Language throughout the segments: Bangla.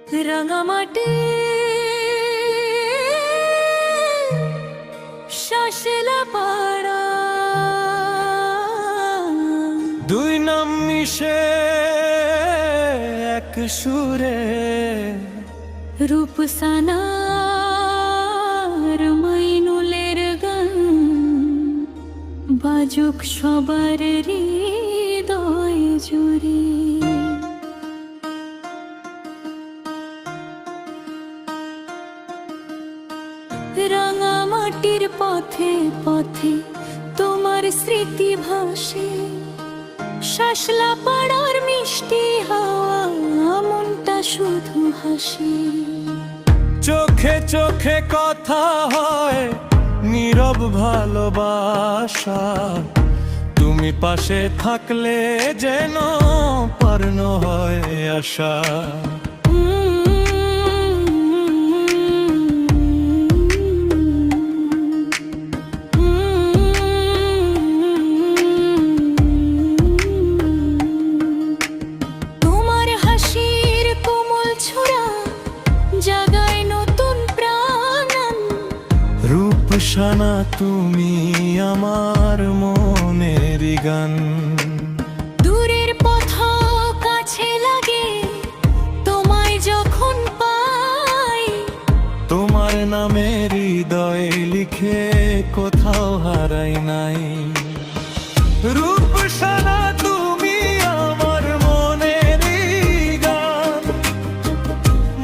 রাঙামাটি শাসলা পাড়া, দুই নাম মিশে এক সুরে, রূপসানার মাইনুলের গান বাজুক সবার হৃদয় জুড়ে। রাঙামাটির পথে পথে তোমার স্মৃতি ভাসে, শাসলা পাড়ার মিষ্টি হাওয়া মনটা শুধু হাসে। চোখে চোখে কথা হয় নীরব ভালোবাসা, তুমি পাশে থাকলে যেন পূর্ণ হয় আশা। রূপসানা তুমি আমার মনের গান, দূরের পথ কাছে লাগে তোমায় যখন পাই, তোমার নামে হৃদয় লিখে কোথাও হারাই নাই। রূপসানা তুমি আমার মনের গান,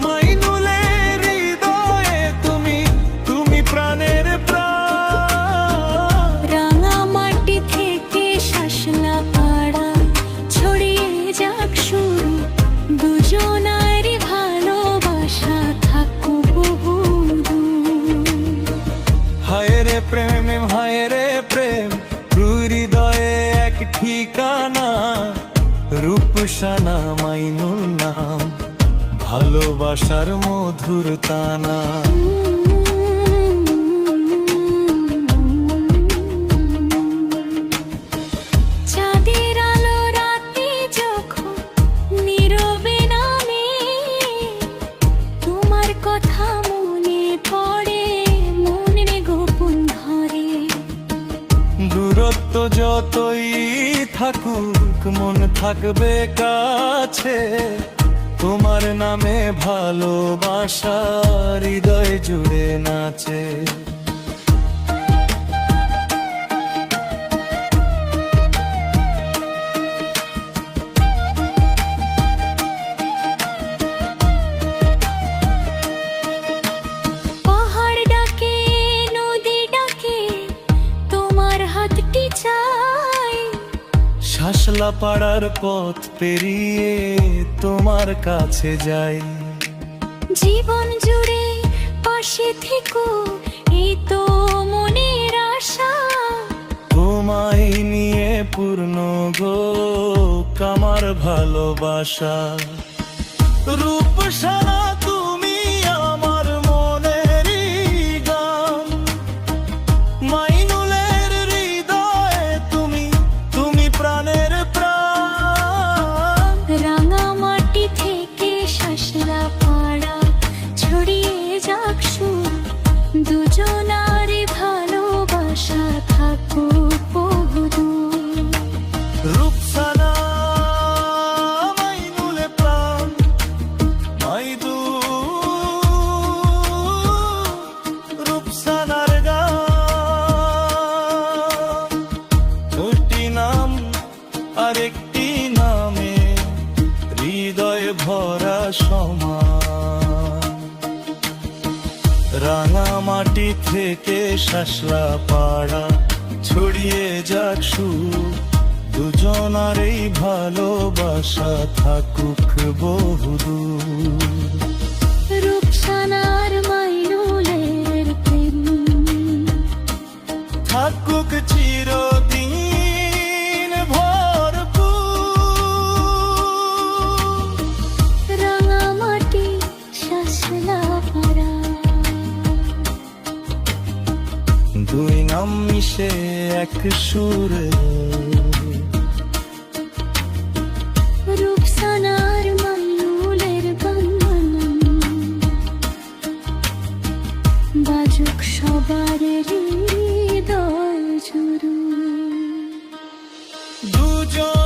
মাইনুলের হৃদয়ে তুমি, তুমি প্রাণের প্রাণ। রাঙামাটি থেকে শাসলা পাড়া ছড়িয়ে যাক শুরু, দুজনারই ভালোবাসা থাকুক বহুদূর। হায় রে প্রেম, হায় রে প্রেম, হৃদয়ে এক ঠিকানা। রূপসানা মাইনুল নাম, ভালোবাসার মধুর তানা। চাঁদের আলো রাতে যখন নীরবে নামে, তোমার কথা মনে পড়ে মনে গোপন ধরে। দূরত্ব যতই থাকুক মন থাকবে কাছে, তোমার নামে ভালোবাসা হৃদয় জুড়ে নাচে। পাহাড় ডাকে নদী ডাকে তোমার হাতটি চাই, শাসলা পাড়ার পথ পেরিয়ে তোমার কাছে যাই। জীবন জুড়ে পাশে থেকো এই তো মনের আশা। তোমায় নিয়ে পূর্ণ গো আমার ভালোবাসা। রূপসানা তুমি আমার মনের গান, মাইনুলের হৃদয়ে তুমি, তুমি প্রাণের প্রাণ। রাঙামাটি থেকে শাসলা পাড়া ছড়িয়ে যাক সুর, দুজনারই ভালোবাসা থাকুক বহুদূর। রূপসানা মাইনুলে প্রাণ, মাইদু রূপসানার গান। দুটি নাম আরেকটি নামে হৃদয় ভরা সমান। রাঙামাটি থেকে শাসলা পাড়া ছড়িয়ে যাক সুর, দুজনার এই ভালোবাসা থাকুক বহুদূর। রূপসানার মাইনুলের প্রেম থাকুক চিরদিন ভরপুর। রাঙামাটি শাসলা পাড়া, দুই নাম মিশে এক সুরে, রূপসানার মাইনুলের গান। দুজন